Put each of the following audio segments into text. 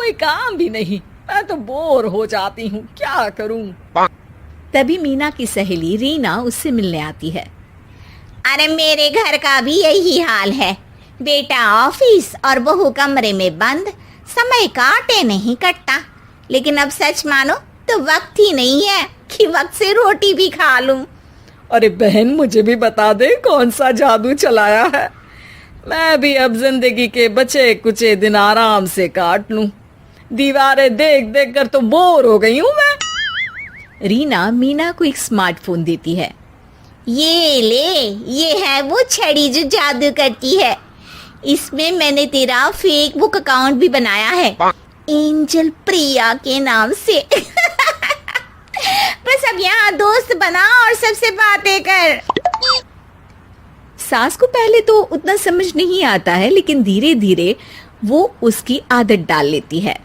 कोई काम भी नहीं। मैं तो बोर हो जाती हूँ, क्या करूँ। तभी मीना की सहेली रीना उससे मिलने आती है। अरे मेरे घर का भी यही हाल है, बेटा ऑफिस और बहू कमरे में बंद, समय काटे नहीं कटता। लेकिन अब सच मानो तो वक्त ही नहीं है कि वक्त से रोटी भी खा लूं। अरे बहन, मुझे भी बता दे कौन सा जादू चलाया है। मैं भी अब जिंदगी के बचे कुचे दिन आराम से काट लूं। दीवारें देख देख कर तो बोर हो गई हूं मैं। रीना मीना को एक स्मार्टफोन देती है। ये ले, ये है वो छड़ी जो जादू करती है। इसमें मैंने तेरा फेसबुक अकाउंट भी बनाया है, एंजल प्रिया के नाम से। बस अब यहाँ दोस्त बना और सबसे बातें कर। सास को पहले तो उतना समझ नहीं आता है, लेकिन धीरे धीरे वो उसकी आदत डाल लेती है।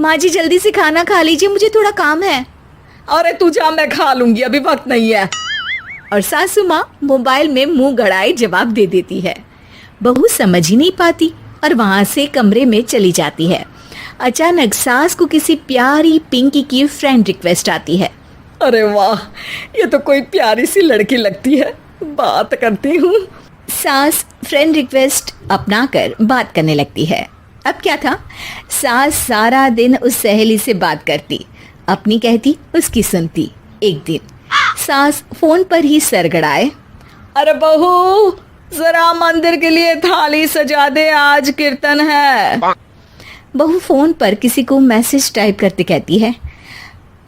माँ जी जल्दी से खाना खा लीजिए, मुझे थोड़ा काम है। अरे तू जा, मैं खा लूंगी, अभी वक्त नहीं है। और सासू माँ मोबाइल में मुंह गड़ाए जवाब दे देती है। बहू समझ ही नहीं पाती और वहां से कमरे में चली जाती है। अचानक सास को किसी प्यारी पिंकी की फ्रेंड रिक्वेस्ट आती है। अरे वाह, ये तो कोई प्यारी सी लड़की लगती है, बात करती हूँ। सास फ्रेंड रिक्वेस्ट अपनाकर बात करने लगती है। अब क्या था, सास सारा दिन उस सहेली से बात करती, अपनी कहती, उसकी सुनती। एक दिन सास फोन पर ही सरगड़ाए, अरे बहू, जरा मंदिर के लिए थाली सजा दे, आज कीर्तन है। बहू फोन पर किसी को मैसेज टाइप करते कहती है,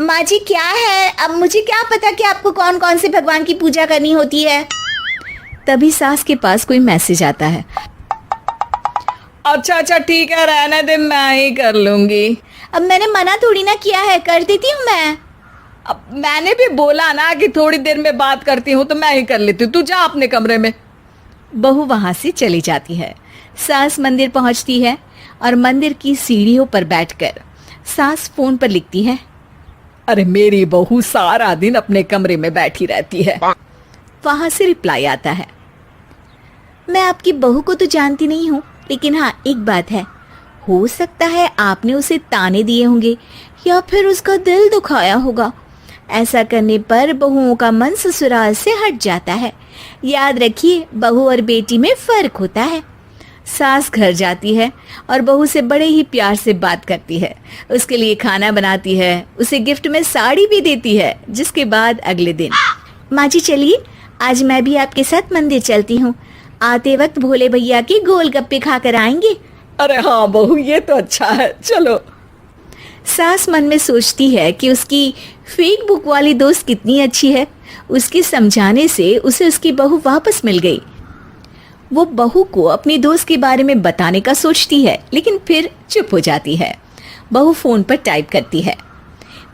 माँ जी क्या है, अब मुझे क्या पता कि आपको कौन कौन से भगवान की पूजा करनी होती है। तभी सास के पास कोई मैसेज आता है। अच्छा ठीक है, रहने दे, मैं ही कर लूंगी। अब मैंने मना थोड़ी ना किया है, कर देती हूँ मैं। अब मैंने भी बोला ना कि थोड़ी देर में बात करती हूँ, तो मैं ही कर लेती हूँ, तू जा अपने कमरे में। बहू वहां से चली जाती है। सास मंदिर पहुंचती है और मंदिर की सीढ़ियों पर बैठकर सास फोन पर लिखती है, अरे मेरी बहू सारा दिन अपने कमरे में बैठी रहती है। वहां से रिप्लाई आता है, मैं आपकी बहू को तो जानती नहीं हूँ, लेकिन हाँ एक बात है, हो सकता है आपने उसे ताने दिए होंगे या फिर उसका दिल दुखाया होगा। ऐसा करने पर बहुओं का मन ससुराल से हट जाता है। याद रखिए, बहू और बेटी में फर्क होता है। सास घर जाती है और बहू से बड़े ही प्यार से बात करती है, उसके लिए खाना बनाती है, उसे गिफ्ट में साड़ी भी देती है। जिसके बाद अगले दिन, माँ जी चलिए, आज मैं भी आपके साथ मंदिर चलती हूँ, आते वक्त भोले भैया के गोलगप्पे खा कर आएंगे। अरे हाँ बहू, ये तो अच्छा है, चलो। सास मन में सोचती है कि उसकी फेक बुक वाली दोस्त कितनी अच्छी है। उसके समझाने से उसे उसकी बहू वापस मिल गई। वो बहू को अपनी दोस्त के बारे में बताने का सोचती है, लेकिन फिर चुप हो जाती है। बहू फोन पर टाइप करती है,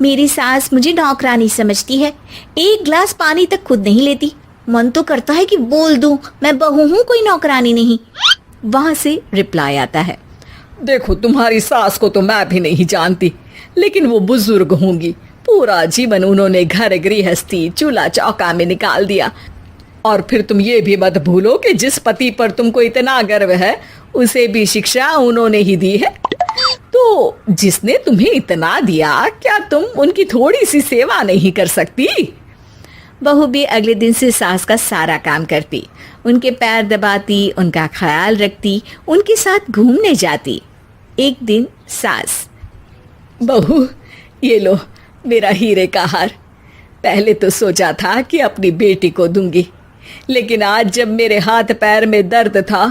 मेरी सास मुझे नौकरानी समझती है, एक गिलास पानी तक खुद नहीं लेती। मन तो करता है कि बोल दूं, मैं बहू हूँ, कोई नौकरानी नहीं। वहां से रिप्लाई आता है, देखो तुम्हारी सास को तो मैं भी नहीं जानती, लेकिन वो बुजुर्ग होंगी, पूरा जीवन उन्होंने घर गृहस्थी चूल्हा चौका में निकाल दिया। और फिर तुम ये भी मत भूलो कि जिस पति पर तुमको इतना गर्व है, उसे भी शिक्षा उन्होंने ही दी है। तो जिसने तुम्हें इतना दिया, क्या तुम उनकी थोड़ी सी सेवा नहीं कर सकती? बहू भी अगले दिन से सास का सारा काम करती, उनके पैर दबाती, उनका ख्याल रखती, उनके साथ घूमने जाती। एक दिन सास, बहू ये लो मेरा हीरे का हार। पहले तो सोचा था कि अपनी बेटी को दूंगी, लेकिन आज जब मेरे हाथ पैर में दर्द था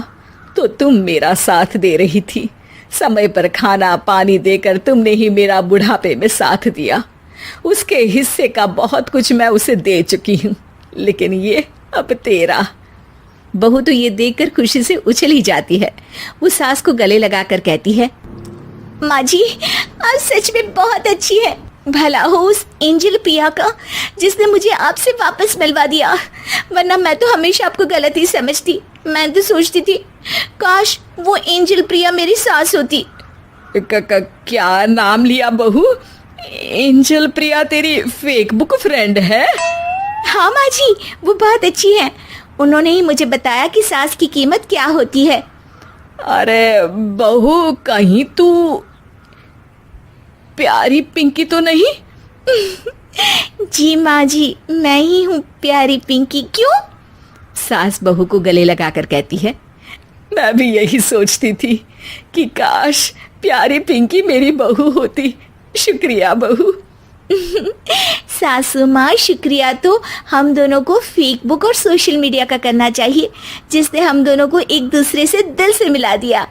तो तुम मेरा साथ दे रही थी। समय पर खाना पानी देकर तुमने ही मेरा बुढ़ापे में साथ दिया। उसके हिस्से का बहुत कुछ मैं उसे दे चुकी हूँ, लेकिन ये अब तेरा। बहू तो ये देखकर खुशी से उछल ही जाती है। वो सास को गले लगाकर कहती है, माँ जी आप सच में बहुत अच्छी है। भला हो उस एंजल प्रिया का जिसने मुझे आपसे वापस मिलवा दिया, वरना मैं तो हमेशा आपको गलत ही समझती। मैं तो सोचती थी काश वो एंजल प्रिया मेरी सास होती। क्या नाम लिया बहू? एंजल प्रिया तेरी फेक बुक फ्रेंड है? हाँ माँ जी, वो बहुत अच्छी है। उन्होंने ही मुझे बताया कि सास की कीमत क्या होती है। अरे बहू, कहीं तू प्यारी पिंकी तो नहीं? जी माँ जी, मैं ही हूँ प्यारी पिंकी। क्यों? सास बहू को गले लगाकर कहती है। मैं भी यही सोचती थी कि काश प्यारी पिंकी मेरी बहू होती। शुक्रिया बहू। सासू माँ, शुक्रिया तो हम दोनों को फेसबुक और सोशल मीडिया का करना चाहिए, जिसने हम दोनों को एक दूसरे से दिल से मिला दिया।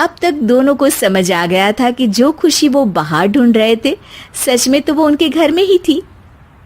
अब तक दोनों को समझ आ गया था कि जो खुशी वो बाहर ढूंढ रहे थे, सच में तो वो उनके घर में ही थी।